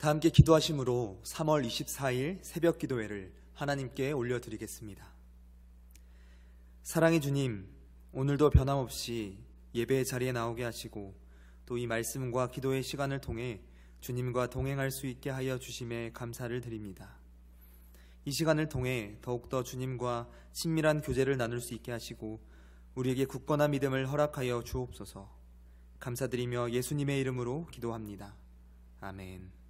다 함께 기도하심으로 3월 24일 새벽 기도회를 하나님께 올려드리겠습니다. 사랑의 주님, 오늘도 변함없이 예배의 자리에 나오게 하시고 또 이 말씀과 기도의 시간을 통해 주님과 동행할 수 있게 하여 주심에 감사를 드립니다. 이 시간을 통해 더욱더 주님과 친밀한 교제를 나눌 수 있게 하시고 우리에게 굳건한 믿음을 허락하여 주옵소서. 감사드리며 예수님의 이름으로 기도합니다. 아멘.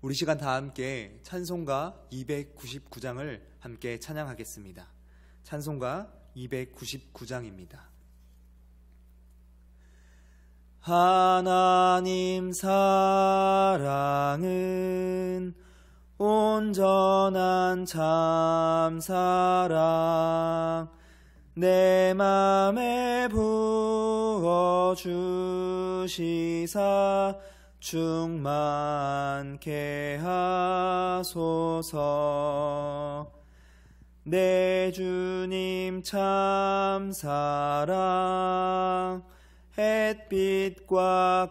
우리 시간 다 함께 찬송가 299장을 함께 찬양하겠습니다. 찬송가 299장입니다. 하나님 사랑은 온전한 참사랑 내 맘에 부어주시사 충만케 하소서. 내 주님 참사랑 햇빛과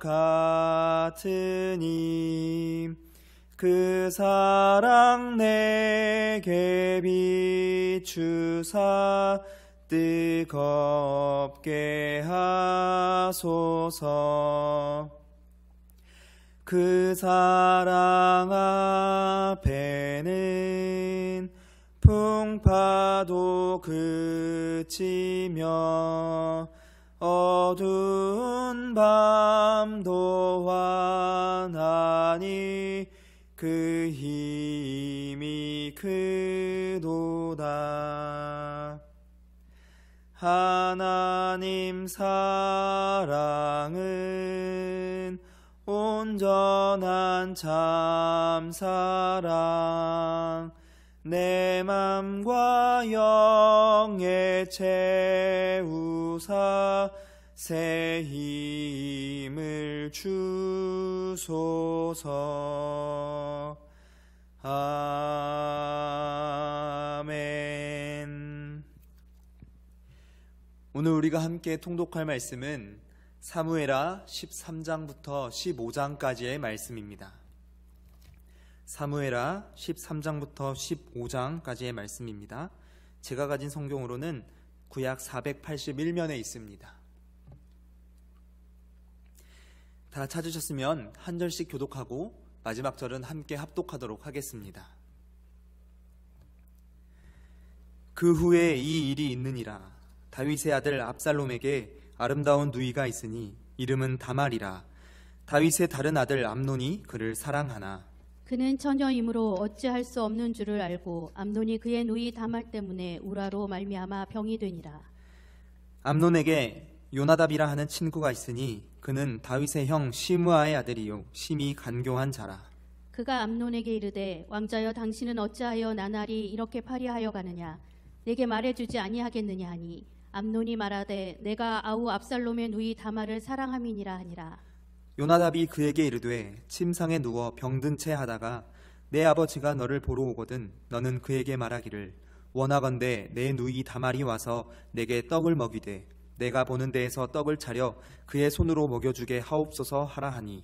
같으니 그 사랑 내게 비추사 뜨겁게 하소서. 그 사랑 앞에는 풍파도 그치며 어두운 밤도 환하니 그 힘이 크도다. 하나님 사랑은 온전한 참사랑 내 맘과 영에 채우사 새 힘을 주소서. 아멘. 오늘 우리가 함께 통독할 말씀은 사무엘하 13장부터 15장까지의 말씀입니다. 사무엘하 13장부터 15장까지의 말씀입니다. 제가 가진 성경으로는 구약 481면에 있습니다. 다 찾으셨으면 한 절씩 교독하고 마지막 절은 함께 합독하도록 하겠습니다. 그 후에 이 일이 있느니라. 다윗의 아들 압살롬에게 아름다운 누이가 있으니 이름은 다말이라. 다윗의 다른 아들 암논이 그를 사랑하나 그는 처녀이므로 어찌할 수 없는 줄을 알고 암논이 그의 누이 다말 때문에 우라로 말미암아 병이 되니라. 암논에게 요나답이라 하는 친구가 있으니 그는 다윗의 형 시므아의 아들이요 심히 간교한 자라. 그가 암논에게 이르되 왕자여 당신은 어찌하여 나날이 이렇게 파리하여 가느냐. 내게 말해주지 아니하겠느냐 하니 암논이 말하되 내가 아우 압살롬의 누이 다말을 사랑함이니라 하니라. 요나답이 그에게 이르되 침상에 누워 병든 채 하다가 내 아버지가 너를 보러 오거든 너는 그에게 말하기를 원하건대 내 누이 다말이 와서 내게 떡을 먹이되 내가 보는 데에서 떡을 차려 그의 손으로 먹여주게 하옵소서 하라 하니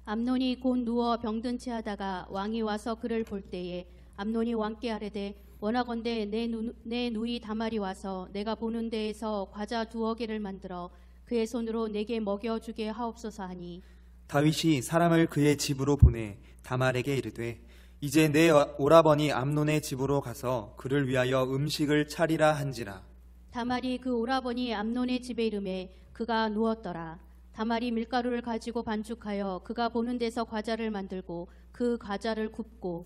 암논이 곧 누워 병든 채 하다가 왕이 와서 그를 볼 때에 암논이 왕께 아뢰되 원하건대 내 누이 다말이 와서 내가 보는 데에서 과자 2여 개를 만들어 그의 손으로 내게 먹여주게 하옵소서 하니 다윗이 사람을 그의 집으로 보내 다말에게 이르되 이제 내 오라버니 암논의 집으로 가서 그를 위하여 음식을 차리라 한지라. 다말이 그 오라버니 암논의 집에 이르매 그가 누웠더라. 다말이 밀가루를 가지고 반죽하여 그가 보는 데서 과자를 만들고 그 과자를 굽고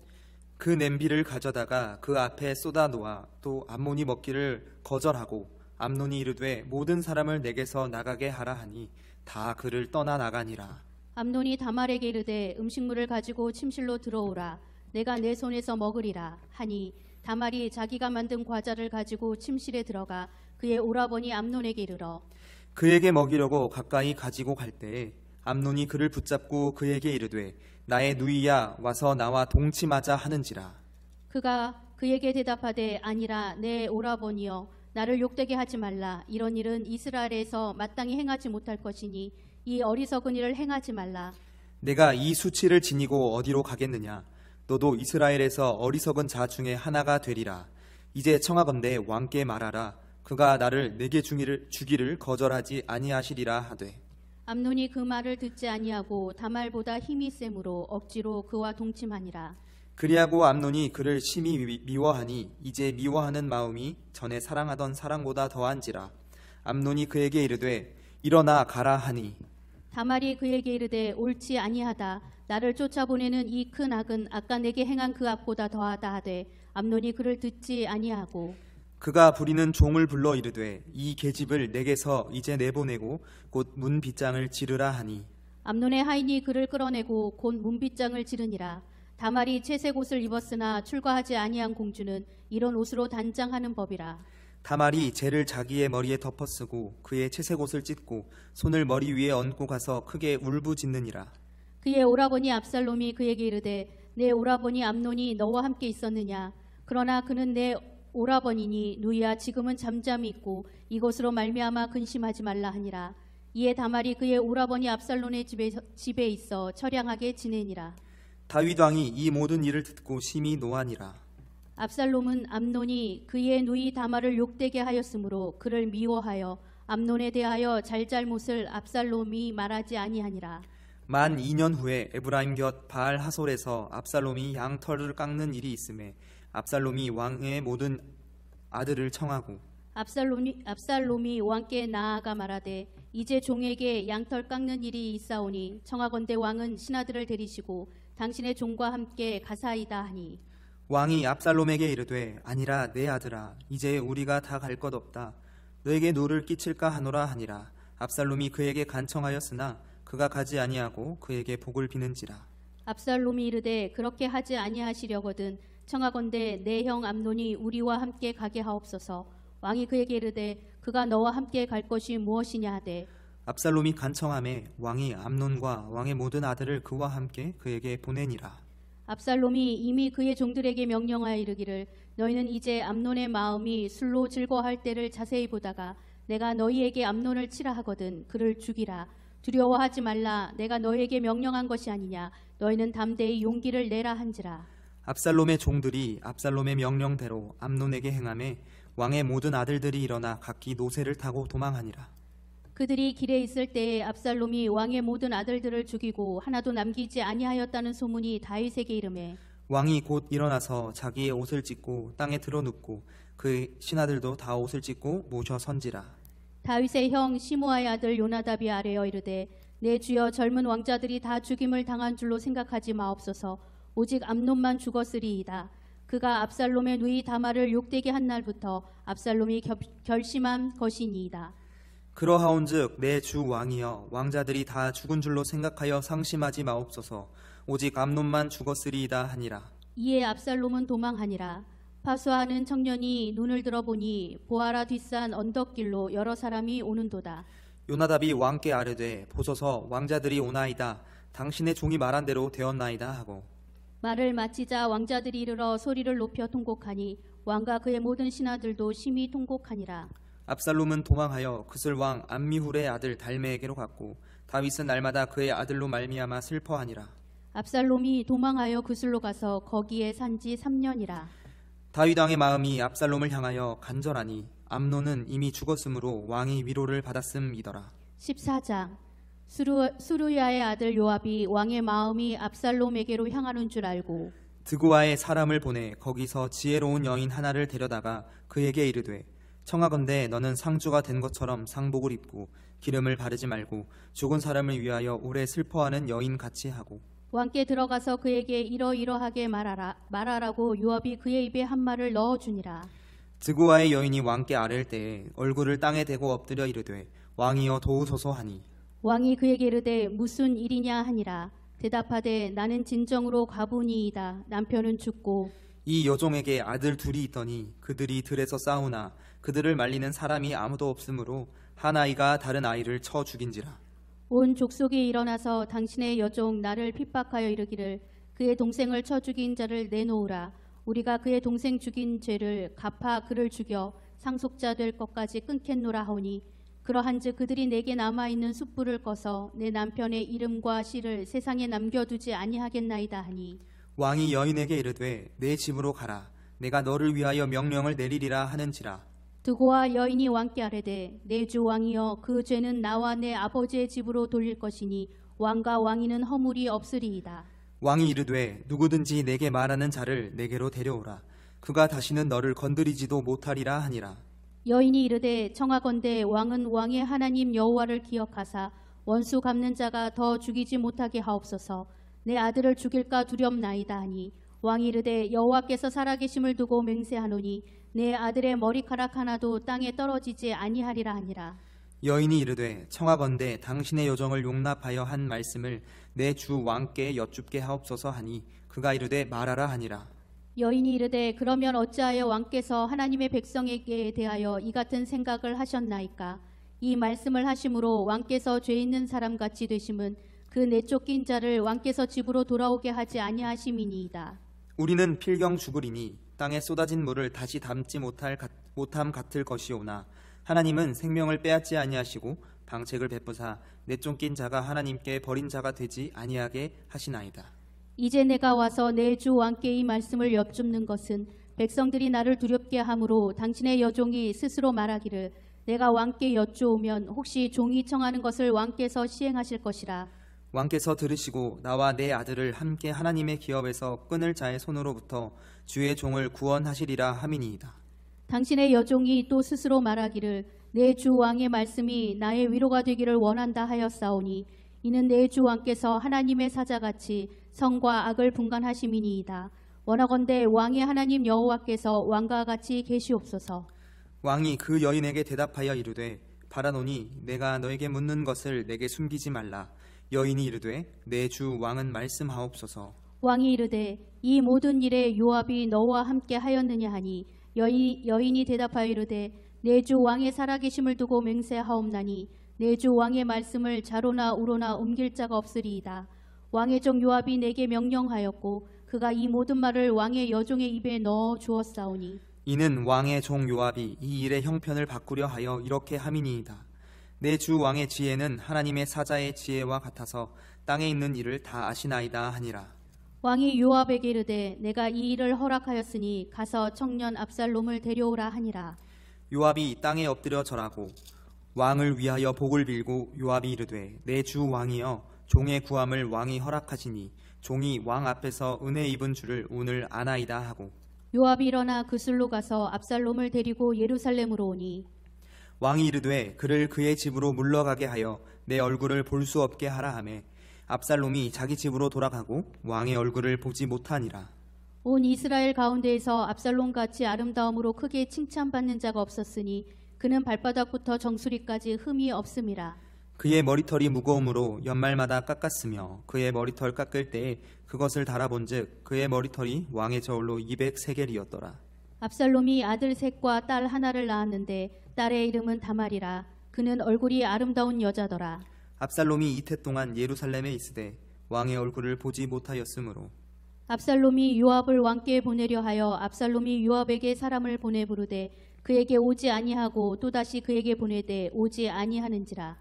그 냄비를 가져다가 그 앞에 쏟아 놓아 또 암논이 먹기를 거절하고 암논이 이르되 모든 사람을 내게서 나가게 하라 하니 다 그를 떠나 나가니라. 암논이 다말에게 이르되 음식물을 가지고 침실로 들어오라. 내가 내 손에서 먹으리라 하니 다말이 자기가 만든 과자를 가지고 침실에 들어가 그의 오라버니 암논에게 이르러 그에게 먹이려고 가까이 가지고 갈 때에 암논이 그를 붙잡고 그에게 이르되 나의 누이야 와서 나와 동침하자 하는지라. 그가 그에게 대답하되 아니라 내 오라버니여 나를 욕되게 하지 말라. 이런 일은 이스라엘에서 마땅히 행하지 못할 것이니 이 어리석은 일을 행하지 말라. 내가 이 수치를 지니고 어디로 가겠느냐? 너도 이스라엘에서 어리석은 자 중에 하나가 되리라. 이제 청하건대 왕께 말하라. 그가 나를 내게 주기를 거절하지 아니하시리라 하되. 암논이 그 말을 듣지 아니하고 다말보다 힘이 세므로 억지로 그와 동침하니라. 그리하고 암논이 그를 심히 미워하니 이제 미워하는 마음이 전에 사랑하던 사랑보다 더한지라. 암논이 그에게 이르되 일어나 가라 하니. 다말이 그에게 이르되 옳지 아니하다. 나를 쫓아보내는 이 큰 악은 아까 내게 행한 그 악보다 더하다 하되 암논이 그를 듣지 아니하고. 그가 부리는 종을 불러 이르되 이 계집을 내게서 이제 내보내고 곧 문빗장을 지르라 하니. 암논의 하인이 그를 끌어내고 곧 문빗장을 지르니라. 다말이 채색 옷을 입었으나 출가하지 아니한 공주는 이런 옷으로 단장하는 법이라. 다말이 재를 자기의 머리에 덮어쓰고 그의 채색 옷을 찢고 손을 머리 위에 얹고 가서 크게 울부짖느니라. 그의 오라버니 압살롬이 그에게 이르되 내 오라버니 암논이 너와 함께 있었느냐? 그러나 그는 내 오라버니니 누이야 지금은 잠잠히 있고 이것으로 말미암아 근심하지 말라 하니라. 이에 다말이 그의 오라버니 압살롬의 집에 있어 처량하게 지내니라. 다윗 왕이 이 모든 일을 듣고 심히 노하니라. 압살롬은 암논이 그의 누이 다말을 욕되게 하였으므로 그를 미워하여 암논에 대하여 잘잘못을 압살롬이 말하지 아니하니라. 만 2년 후에 에브라임 곁 바알 하솔에서 압살롬이 양털을 깎는 일이 있음에 압살롬이 왕의 모든 아들을 청하고. 압살롬이 왕께 나아가 말하되 이제 종에게 양털 깎는 일이 있사오니 청하건대 왕은 신하들을 데리시고 당신의 종과 함께 가사이다 하니. 왕이 압살롬에게 이르되 아니라 내 아들아 이제 우리가 다 갈 것 없다. 너에게 누를 끼칠까 하노라 하니라. 압살롬이 그에게 간청하였으나 그가 가지 아니하고 그에게 복을 비는지라. 압살롬이 이르되 그렇게 하지 아니하시려거든 청하건대 내 형 암논이 우리와 함께 가게 하옵소서. 왕이 그에게 이르되 그가 너와 함께 갈 것이 무엇이냐 하되. 압살롬이 간청하매 왕이 암논과 왕의 모든 아들을 그와 함께 그에게 보내니라. 압살롬이 이미 그의 종들에게 명령하여 이르기를 너희는 이제 암논의 마음이 술로 즐거워할 때를 자세히 보다가 내가 너희에게 암논을 치라 하거든 그를 죽이라. 두려워하지 말라. 내가 너희에게 명령한 것이 아니냐. 너희는 담대히 용기를 내라 한지라. 압살롬의 종들이 압살롬의 명령대로 암논에게 행하매 왕의 모든 아들들이 일어나 각기 노새를 타고 도망하니라. 그들이 길에 있을 때에 압살롬이 왕의 모든 아들들을 죽이고 하나도 남기지 아니하였다는 소문이 다윗에게 이르매 왕이 곧 일어나서 자기의 옷을 찢고 땅에 드러눕고 그 신하들도 다 옷을 찢고 모셔 선지라. 다윗의 형 시므아의 아들 요나답이 아뢰어 이르되 내 주여 젊은 왕자들이 다 죽임을 당한 줄로 생각하지 마옵소서. 오직 암논만 죽었으리이다. 그가 압살롬의 누이 다말을 욕되게 한 날부터 압살롬이 결심한 것이니이다. 그러하온즉 내 주 왕이여 왕자들이 다 죽은 줄로 생각하여 상심하지 마옵소서. 오직 암논만 죽었으리이다 하니라. 이에 압살롬은 도망하니라. 파수하는 청년이 눈을 들어보니 보아라 뒷산 언덕길로 여러 사람이 오는도다. 요나답이 왕께 아뢰되 보소서 왕자들이 오나이다. 당신의 종이 말한 대로 되었나이다 하고. 말을 마치자 왕자들이 이르러 소리를 높여 통곡하니 왕과 그의 모든 신하들도 심히 통곡하니라. 압살롬은 도망하여 그슬 왕 암미훌의 아들 달메에게로 갔고 다윗은 날마다 그의 아들로 말미암아 슬퍼하니라. 압살롬이 도망하여 그슬로 가서 거기에 산지 3년이라. 다윗 왕의 마음이 압살롬을 향하여 간절하니 암논은 이미 죽었으므로 왕이 위로를 받았음이더라. 14장. 수루야의 아들 요압이 왕의 마음이 압살롬에게로 향하는 줄 알고 드고아의 사람을 보내 거기서 지혜로운 여인 하나를 데려다가 그에게 이르되 청하건대 너는 상주가 된 것처럼 상복을 입고 기름을 바르지 말고 죽은 사람을 위하여 오래 슬퍼하는 여인 같이 하고. 왕께 들어가서 그에게 이러이러하게 말하라고 요압이 그의 입에 한 말을 넣어주니라. 드고아의 여인이 왕께 아랠 때에 얼굴을 땅에 대고 엎드려 이르되 왕이여 도우소서 하니. 왕이 그에게 이르되 무슨 일이냐 하니라. 대답하되 나는 진정으로 가보니이다. 남편은 죽고 이 여종에게 아들 둘이 있더니 그들이 들에서 싸우나 그들을 말리는 사람이 아무도 없으므로 한 아이가 다른 아이를 쳐 죽인지라. 온 족속이 일어나서 당신의 여종 나를 핍박하여 이르기를 그의 동생을 쳐 죽인 자를 내놓으라. 우리가 그의 동생 죽인 죄를 갚아 그를 죽여 상속자 될 것까지 끊겠노라 하오니 그러한즉 그들이 내게 남아있는 숯불을 꺼서 내 남편의 이름과 씨를 세상에 남겨두지 아니하겠나이다 하니 왕이 여인에게 이르되 내 집으로 가라. 내가 너를 위하여 명령을 내리리라 하는지라. 드고와 여인이 왕께 아뢰되 내 주 왕이여 그 죄는 나와 내 아버지의 집으로 돌릴 것이니 왕과 왕위는 허물이 없으리이다. 왕이 이르되 누구든지 내게 말하는 자를 내게로 데려오라. 그가 다시는 너를 건드리지도 못하리라 하니라. 여인이 이르되 청하건대 왕은 왕의 하나님 여호와를 기억하사 원수 갚는 자가 더 죽이지 못하게 하옵소서. 내 아들을 죽일까 두렵나이다 하니 왕이 이르되 여호와께서 살아계심을 두고 맹세하노니 내 아들의 머리카락 하나도 땅에 떨어지지 아니하리라 하니라. 여인이 이르되 청하건대 당신의 여정을 용납하여 한 말씀을 내 주 왕께 여쭙게 하옵소서 하니 그가 이르되 말하라 하니라. 여인이 이르되 그러면 어찌하여 왕께서 하나님의 백성에게 대하여 이 같은 생각을 하셨나이까? 이 말씀을 하심으로 왕께서 죄 있는 사람같이 되심은 그 내쫓긴 자를 왕께서 집으로 돌아오게 하지 아니하심이니이다. 우리는 필경 죽으리니 땅에 쏟아진 물을 다시 담지 못함 같을 것이오나 하나님은 생명을 빼앗지 아니하시고 방책을 베푸사 내쫓긴 자가 하나님께 버린 자가 되지 아니하게 하시나이다. 이제 내가 와서 내 주 왕께 이 말씀을 여쭙는 것은 백성들이 나를 두렵게 하므로 당신의 여종이 스스로 말하기를 내가 왕께 여쭈오면 혹시 종이 청하는 것을 왕께서 시행하실 것이라. 왕께서 들으시고 나와 내 아들을 함께 하나님의 기업에서 끊을 자의 손으로부터 주의 종을 구원하시리라 함이니이다. 당신의 여종이 또 스스로 말하기를 내 주 왕의 말씀이 나의 위로가 되기를 원한다 하였사오니 이는 내 주 왕께서 하나님의 사자같이 성과 악을 분간하심이니이다. 원하건대 왕의 하나님 여호와께서 왕과 같이 계시옵소서. 왕이 그 여인에게 대답하여 이르되 바라노니 내가 너에게 묻는 것을 내게 숨기지 말라. 여인이 이르되 내 주 왕은 말씀하옵소서. 왕이 이르되 이 모든 일에 요압이 너와 함께 하였느냐 하니 여인이 대답하여 이르되 내 주 왕의 살아계심을 두고 맹세하옵나니 내 주 왕의 말씀을 좌로나 우로나 옮길 자가 없으리이다. 왕의 종 요압이 내게 명령하였고 그가 이 모든 말을 왕의 여종의 입에 넣어 주었사오니 이는 왕의 종 요압이 이 일의 형편을 바꾸려 하여 이렇게 함이니이다. 내 주 왕의 지혜는 하나님의 사자의 지혜와 같아서 땅에 있는 일을 다 아시나이다 하니라. 왕이 요압에게 이르되 내가 이 일을 허락하였으니 가서 청년 압살롬을 데려오라 하니라. 요압이 땅에 엎드려 절하고 왕을 위하여 복을 빌고 요압이 이르되 내 주 왕이여 종의 구함을 왕이 허락하시니 종이 왕 앞에서 은혜 입은 줄을 오늘 아나이다 하고 요압이 일어나 그술로 가서 압살롬을 데리고 예루살렘으로 오니 왕이 이르되 그를 그의 집으로 물러가게 하여 내 얼굴을 볼 수 없게 하라 하매 압살롬이 자기 집으로 돌아가고 왕의 얼굴을 보지 못하니라. 온 이스라엘 가운데에서 압살롬같이 아름다움으로 크게 칭찬받는 자가 없었으니 그는 발바닥부터 정수리까지 흠이 없음이라. 그의 머리털이 무거움으로 연말마다 깎았으며 그의 머리털 깎을 때에 그것을 달아본즉 그의 머리털이 왕의 저울로 200세겔이었더라. 압살롬이 아들 셋과 딸 하나를 낳았는데 딸의 이름은 다말이라. 그는 얼굴이 아름다운 여자더라. 압살롬이 이태 동안 예루살렘에 있으되 왕의 얼굴을 보지 못하였으므로 압살롬이 요압을 왕께 보내려 하여 압살롬이 요압에게 사람을 보내 부르되 그에게 오지 아니하고 또다시 그에게 보내되 오지 아니하는지라.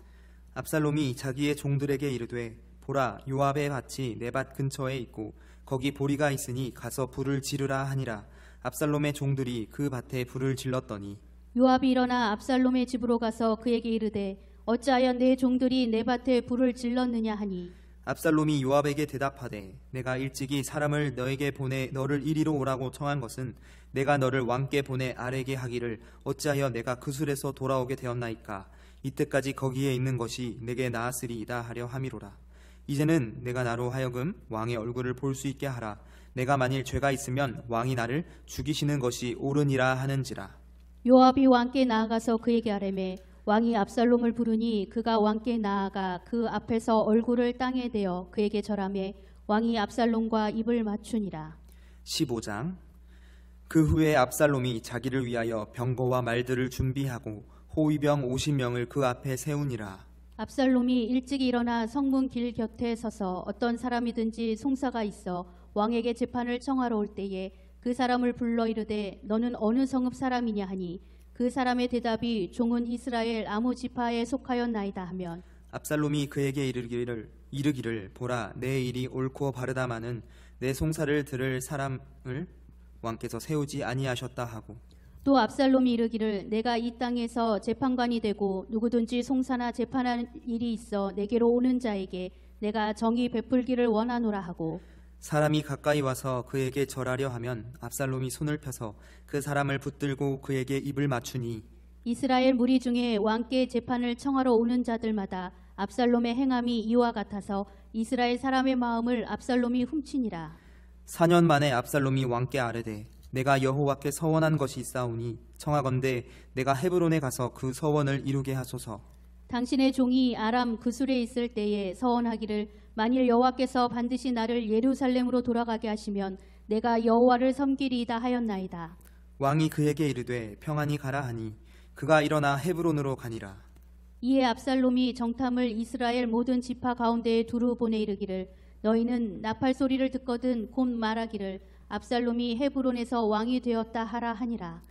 압살롬이 자기의 종들에게 이르되 보라 요압의 밭이 내 밭 근처에 있고 거기 보리가 있으니 가서 불을 지르라 하니라. 압살롬의 종들이 그 밭에 불을 질렀더니 요압이 일어나 압살롬의 집으로 가서 그에게 이르되 어찌하여 내 종들이 내 밭에 불을 질렀느냐 하니 압살롬이 요압에게 대답하되 내가 일찍이 사람을 너에게 보내 너를 이리로 오라고 청한 것은 내가 너를 왕께 보내 아뢰게 하기를 어찌하여 내가 그술에서 돌아오게 되었나이까. 이때까지 거기에 있는 것이 내게 나았으리이다 하려 함이로라. 이제는 내가 나로 하여금 왕의 얼굴을 볼 수 있게 하라. 내가 만일 죄가 있으면 왕이 나를 죽이시는 것이 옳으니라 하는지라. 요압이 왕께 나아가서 그에게 아뢰매 왕이 압살롬을 부르니 그가 왕께 나아가 그 앞에서 얼굴을 땅에 대어 그에게 절하매 왕이 압살롬과 입을 맞추니라. 15장. 그 후에 압살롬이 자기를 위하여 병거와 말들을 준비하고 호위병 50명을 그 앞에 세우니라. 압살롬이 일찍 일어나 성문 길 곁에 서서 어떤 사람이든지 송사가 있어 왕에게 재판을 청하러 올 때에 그 사람을 불러 이르되 너는 어느 성읍 사람이냐 하니 그 사람의 대답이 종은 이스라엘 아무 지파에 속하였나이다 하면 압살롬이 그에게 이르기를 보라 내 일이 옳고 바르다마는 내 송사를 들을 사람을 왕께서 세우지 아니하셨다 하고 또 압살롬이 이르기를 내가 이 땅에서 재판관이 되고 누구든지 송사나 재판할 일이 있어 내게로 오는 자에게 내가 정의 베풀기를 원하노라 하고 사람이 가까이 와서 그에게 절하려 하면 압살롬이 손을 펴서 그 사람을 붙들고 그에게 입을 맞추니 이스라엘 무리 중에 왕께 재판을 청하러 오는 자들마다 압살롬의 행함이 이와 같아서 이스라엘 사람의 마음을 압살롬이 훔치니라. 4년 만에 압살롬이 왕께 아뢰되 내가 여호와께 서원한 것이 있사오니 청하건대 내가 헤브론에 가서 그 서원을 이루게 하소서. 당신의 종이 아람 그술에 있을 때에 서원하기를 만일 여호와께서 반드시 나를 예루살렘으로 돌아가게 하시면 내가 여호와를 섬기리이다 하였나이다. 왕이 그에게 이르되 평안히 가라 하니 그가 일어나 헤브론으로 가니라. 이에 압살롬이 정탐을 이스라엘 모든 지파 가운데에 두루 보내 이르기를 너희는 나팔 소리를 듣거든 곧 말하기를 압살롬이 헤브론에서 왕이 되었다 하라 하니라.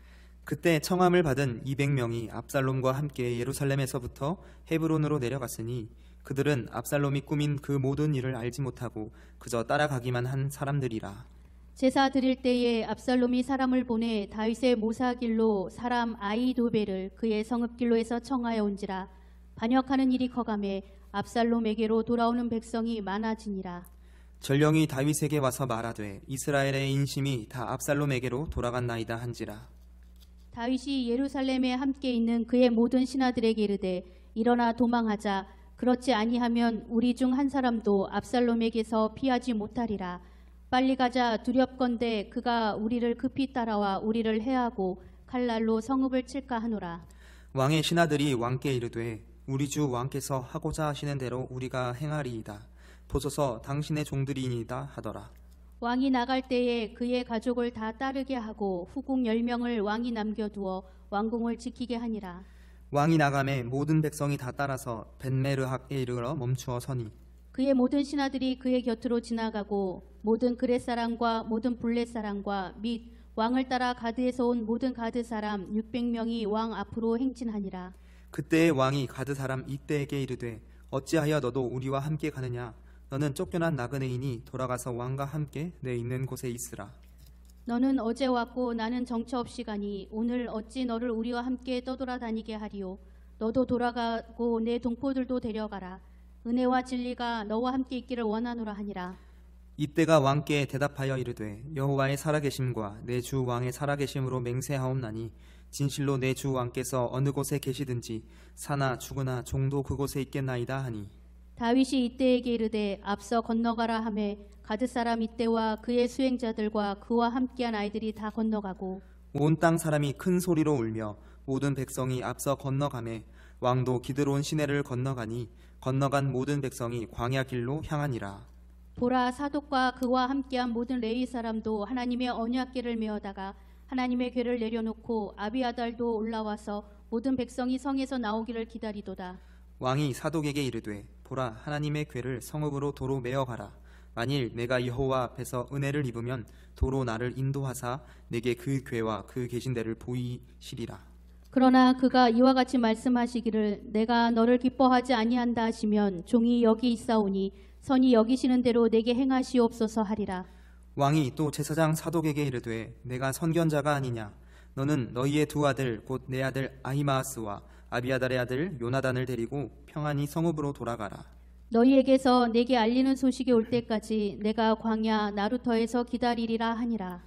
그때 청함을 받은 200명이 압살롬과 함께 예루살렘에서부터 헤브론으로 내려갔으니 그들은 압살롬이 꾸민 그 모든 일을 알지 못하고 그저 따라가기만 한 사람들이라. 제사 드릴 때에 압살롬이 사람을 보내 다윗의 모사길로 사람 아이도벨을 그의 성읍길로에서 청하여 온지라. 반역하는 일이 커가매 압살롬에게로 돌아오는 백성이 많아지니라. 전령이 다윗에게 와서 말하되 이스라엘의 인심이 다 압살롬에게로 돌아갔나이다 한지라. 다윗이 예루살렘에 함께 있는 그의 모든 신하들에게 이르되 일어나 도망하자. 그렇지 아니하면 우리 중 한 사람도 압살롬에게서 피하지 못하리라. 빨리 가자. 두렵건대 그가 우리를 급히 따라와 우리를 해하고 칼날로 성읍을 칠까 하노라. 왕의 신하들이 왕께 이르되 우리 주 왕께서 하고자 하시는 대로 우리가 행하리이다. 보소서 당신의 종들이니이다 하더라. 왕이 나갈 때에 그의 가족을 다 따르게 하고 후궁 10명을 왕이 남겨두어 왕궁을 지키게 하니라. 왕이 나가매 모든 백성이 다 따라서 벳메르학에 이르러 멈추어 서니 그의 모든 신하들이 그의 곁으로 지나가고 모든 그렛 사람과 모든 블렛 사람과 및 왕을 따라 가드에서 온 모든 가드 사람 600명이 왕 앞으로 행진하니라. 그때의 왕이 가드 사람 이때에게 이르되 어찌하여 너도 우리와 함께 가느냐? 너는 쫓겨난 나그네이니 돌아가서 왕과 함께 내 있는 곳에 있으라. 너는 어제 왔고 나는 정처 없이 가니 오늘 어찌 너를 우리와 함께 떠돌아다니게 하리요. 너도 돌아가고 내 동포들도 데려가라. 은혜와 진리가 너와 함께 있기를 원하노라 하니라. 이때가 왕께 대답하여 이르되 여호와의 살아계심과 내 주 왕의 살아계심으로 맹세하옵나니 진실로 내 주 왕께서 어느 곳에 계시든지 사나 죽으나 종도 그곳에 있겠나이다 하니 다윗이 이때에게 이르되 앞서 건너가라 하매 가드 사람 이때와 그의 수행자들과 그와 함께한 아이들이 다 건너가고 온 땅 사람이 큰 소리로 울며 모든 백성이 앞서 건너가매 왕도 기드론 시내를 건너가니 건너간 모든 백성이 광야 길로 향하니라. 보라 사독과 그와 함께한 모든 레위 사람도 하나님의 언약궤를 메어다가 하나님의 궤를 내려놓고 아비아달도 올라와서 모든 백성이 성에서 나오기를 기다리도다. 왕이 사독에게 이르되 보라 하나님의 궤를 성읍으로 도로 메어가라. 만일 내가 여호와 앞에서 은혜를 입으면 도로 나를 인도하사 내게 그 궤와 그 계신 데를 보이시리라. 그러나 그가 이와 같이 말씀하시기를 내가 너를 기뻐하지 아니한다 하시면 종이 여기 있사오니 선이 여기시는 대로 내게 행하시옵소서 하리라. 왕이 또 제사장 사독에게 이르되 내가 선견자가 아니냐? 너는 너희의 두 아들 곧 내 아들 아히마아스와 아비아달의 아들 요나단을 데리고 평안히 성읍으로 돌아가라. 너희에게서 내게 알리는 소식이 올 때까지 내가 광야 나루터에서 기다리리라 하니라.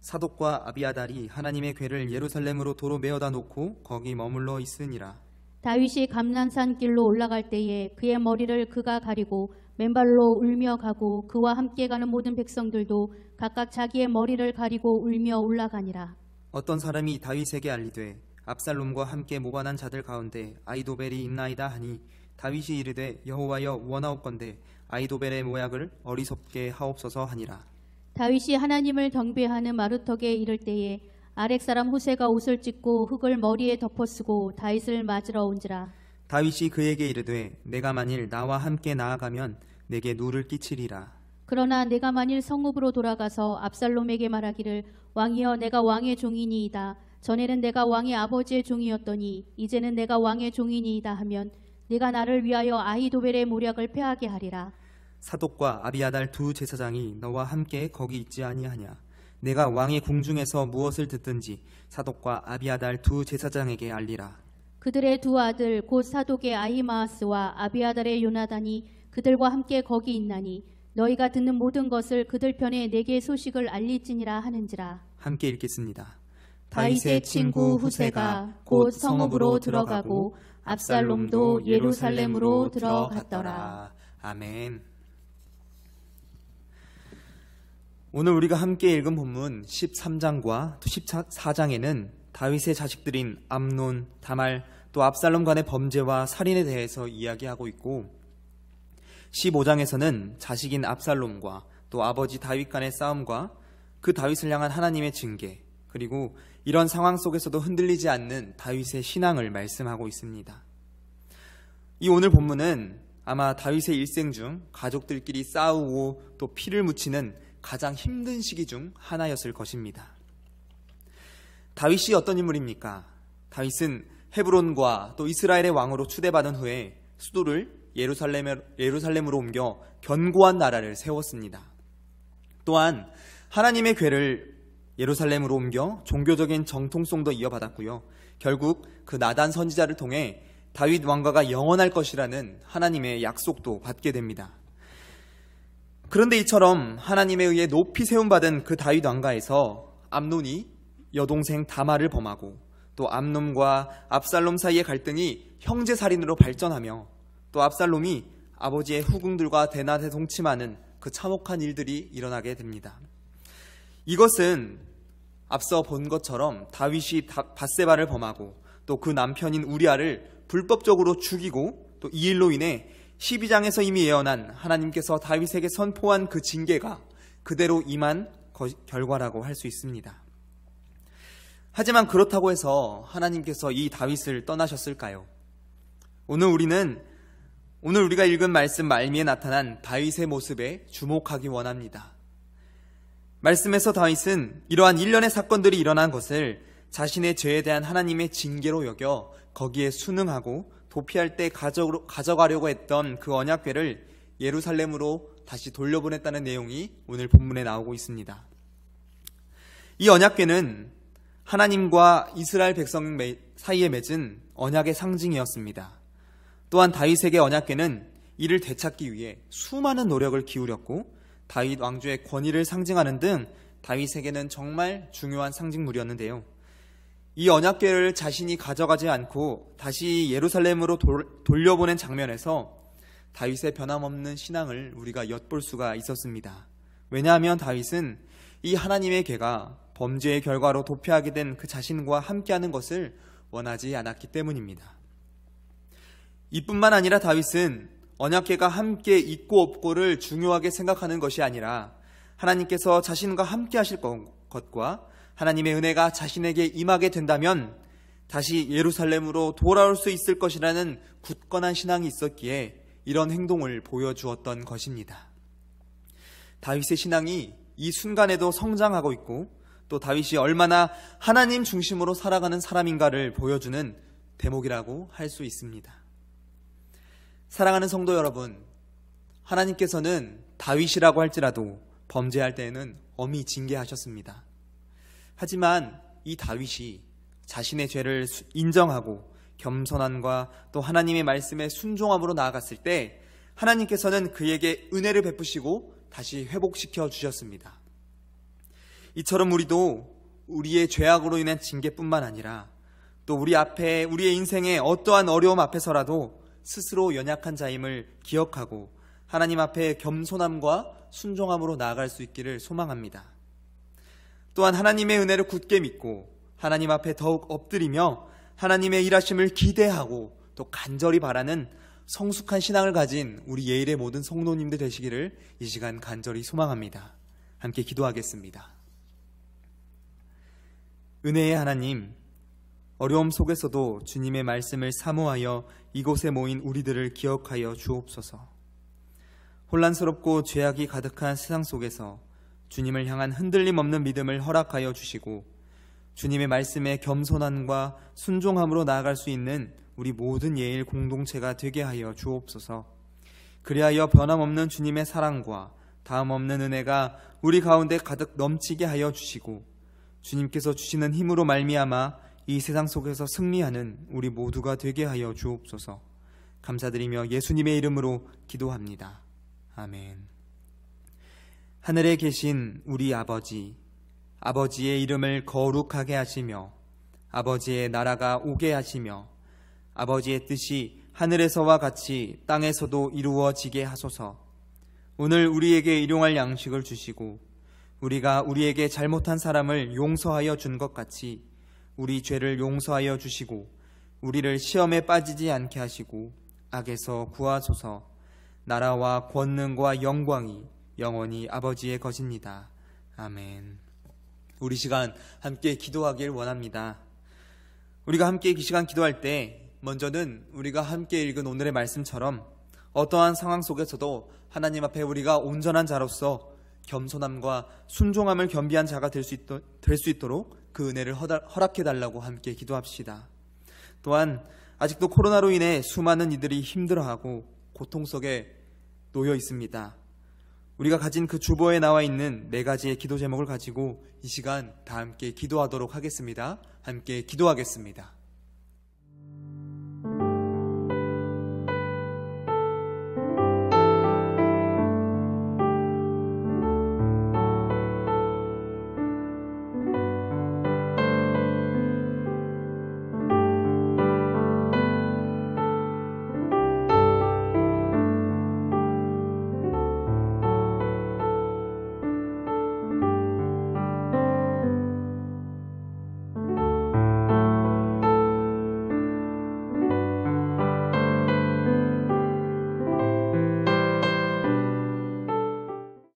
사독과 아비아달이 하나님의 궤를 예루살렘으로 도로 메어다 놓고 거기 머물러 있으니라. 다윗이 감난산 길로 올라갈 때에 그의 머리를 그가 가리고 맨발로 울며 가고 그와 함께 가는 모든 백성들도 각각 자기의 머리를 가리고 울며 올라가니라. 어떤 사람이 다윗에게 알리되 압살롬과 함께 모반한 자들 가운데 아이도벨이 있나이다 하니 다윗이 이르되 여호와여 원하옵건대 아이도벨의 모약을 어리석게 하옵소서 하니라. 다윗이 하나님을 경배하는 마루턱에 이를 때에 아렉 사람 후세가 옷을 찢고 흙을 머리에 덮어쓰고 다윗을 맞으러 온지라. 다윗이 그에게 이르되 내가 만일 나와 함께 나아가면 내게 누를 끼치리라. 그러나 내가 만일 성읍으로 돌아가서 압살롬에게 말하기를 왕이여 내가 왕의 종이니이다. 전에는 내가 왕의 아버지의 종이었더니 이제는 내가 왕의 종이니이다 하면 네가 나를 위하여 아히도벨의 모략을 패하게 하리라. 사독과 아비아달 두 제사장이 너와 함께 거기 있지 아니하냐? 내가 왕의 궁중에서 무엇을 듣든지 사독과 아비아달 두 제사장에게 알리라. 그들의 두 아들 곧 사독의 아히마아스와 아비아달의 요나단이 그들과 함께 거기 있나니 너희가 듣는 모든 것을 그들 편에 내게 소식을 알릴지니라 하는지라. 함께 읽겠습니다. 다윗의 친구 후세가 곧 성읍으로 들어가고 압살롬도 예루살렘으로 들어갔더라. 아멘. 오늘 우리가 함께 읽은 본문 13장과 14장에는 다윗의 자식들인 암논, 다말, 또 압살롬 간의 범죄와 살인에 대해서 이야기하고 있고 15장에서는 자식인 압살롬과 또 아버지 다윗 간의 싸움과 그 다윗을 향한 하나님의 징계, 그리고 이런 상황 속에서도 흔들리지 않는 다윗의 신앙을 말씀하고 있습니다. 이 오늘 본문은 아마 다윗의 일생 중 가족들끼리 싸우고 또 피를 묻히는 가장 힘든 시기 중 하나였을 것입니다. 다윗이 어떤 인물입니까? 다윗은 헤브론과 또 이스라엘의 왕으로 추대받은 후에 수도를 예루살렘으로 옮겨 견고한 나라를 세웠습니다. 또한 하나님의 궤를 예루살렘으로 옮겨 종교적인 정통성도 이어받았고요. 결국 그 나단 선지자를 통해 다윗 왕가가 영원할 것이라는 하나님의 약속도 받게 됩니다. 그런데 이처럼 하나님에 의해 높이 세움받은 그 다윗 왕가에서 암논이 여동생 다말을 범하고 또 암논과 압살롬 사이의 갈등이 형제살인으로 발전하며 또 압살롬이 아버지의 후궁들과 대나대동침하는 그 참혹한 일들이 일어나게 됩니다. 이것은 앞서 본 것처럼 다윗이 밧세바를 범하고 또 그 남편인 우리아를 불법적으로 죽이고 또 이 일로 인해 12장에서 이미 예언한 하나님께서 다윗에게 선포한 그 징계가 그대로 임한 결과라고 할 수 있습니다. 하지만 그렇다고 해서 하나님께서 이 다윗을 떠나셨을까요? 오늘 우리가 읽은 말씀 말미에 나타난 다윗의 모습에 주목하기 원합니다. 말씀에서 다윗은 이러한 일련의 사건들이 일어난 것을 자신의 죄에 대한 하나님의 징계로 여겨 거기에 순응하고 도피할 때 가져가려고 했던 그 언약궤를 예루살렘으로 다시 돌려보냈다는 내용이 오늘 본문에 나오고 있습니다. 이 언약궤는 하나님과 이스라엘 백성 사이에 맺은 언약의 상징이었습니다. 또한 다윗에게 언약궤는 이를 되찾기 위해 수많은 노력을 기울였고 다윗 왕조의 권위를 상징하는 등 다윗에게는 정말 중요한 상징물이었는데요. 이 언약궤를 자신이 가져가지 않고 다시 예루살렘으로 돌려보낸 장면에서 다윗의 변함없는 신앙을 우리가 엿볼 수가 있었습니다. 왜냐하면 다윗은 이 하나님의 궤가 범죄의 결과로 도피하게 된 그 자신과 함께하는 것을 원하지 않았기 때문입니다. 이뿐만 아니라 다윗은 언약궤가 함께 있고 없고를 중요하게 생각하는 것이 아니라 하나님께서 자신과 함께 하실 것과 하나님의 은혜가 자신에게 임하게 된다면 다시 예루살렘으로 돌아올 수 있을 것이라는 굳건한 신앙이 있었기에 이런 행동을 보여주었던 것입니다. 다윗의 신앙이 이 순간에도 성장하고 있고 또 다윗이 얼마나 하나님 중심으로 살아가는 사람인가를 보여주는 대목이라고 할 수 있습니다. 사랑하는 성도 여러분, 하나님께서는 다윗이라고 할지라도 범죄할 때에는 엄히 징계하셨습니다. 하지만 이 다윗이 자신의 죄를 인정하고 겸손함과 또 하나님의 말씀에 순종함으로 나아갔을 때 하나님께서는 그에게 은혜를 베푸시고 다시 회복시켜 주셨습니다. 이처럼 우리도 우리의 죄악으로 인한 징계뿐만 아니라 또 우리의 인생의 어떠한 어려움 앞에서라도 스스로 연약한 자임을 기억하고 하나님 앞에 겸손함과 순종함으로 나아갈 수 있기를 소망합니다. 또한 하나님의 은혜를 굳게 믿고 하나님 앞에 더욱 엎드리며 하나님의 일하심을 기대하고 또 간절히 바라는 성숙한 신앙을 가진 우리 예일의 모든 성도님들 되시기를 이 시간 간절히 소망합니다. 함께 기도하겠습니다. 은혜의 하나님, 어려움 속에서도 주님의 말씀을 사모하여 이곳에 모인 우리들을 기억하여 주옵소서. 혼란스럽고 죄악이 가득한 세상 속에서 주님을 향한 흔들림 없는 믿음을 허락하여 주시고 주님의 말씀에 겸손함과 순종함으로 나아갈 수 있는 우리 모든 예일 공동체가 되게 하여 주옵소서. 그리하여 변함없는 주님의 사랑과 다함없는 은혜가 우리 가운데 가득 넘치게 하여 주시고 주님께서 주시는 힘으로 말미암아 이 세상 속에서 승리하는 우리 모두가 되게 하여 주옵소서. 감사드리며 예수님의 이름으로 기도합니다. 아멘. 하늘에 계신 우리 아버지, 아버지의 이름을 거룩하게 하시며 아버지의 나라가 오게 하시며 아버지의 뜻이 하늘에서와 같이 땅에서도 이루어지게 하소서. 오늘 우리에게 일용할 양식을 주시고 우리가 우리에게 잘못한 사람을 용서하여 준 것 같이 우리 죄를 용서하여 주시고 우리를 시험에 빠지지 않게 하시고 악에서 구하소서. 나라와 권능과 영광이 영원히 아버지의 것입니다. 아멘. 우리 시간 함께 기도하길 원합니다. 우리가 함께 이 시간 기도할 때 먼저는 우리가 함께 읽은 오늘의 말씀처럼 어떠한 상황 속에서도 하나님 앞에 우리가 온전한 자로서 겸손함과 순종함을 겸비한 자가 될 수 있도록 그 은혜를 허락해달라고 함께 기도합시다. 또한 아직도 코로나로 인해 수많은 이들이 힘들어하고 고통 속에 놓여 있습니다. 우리가 가진 그 주보에 나와 있는 4가지의 기도 제목을 가지고 이 시간 다 함께 기도하도록 하겠습니다. 함께 기도하겠습니다.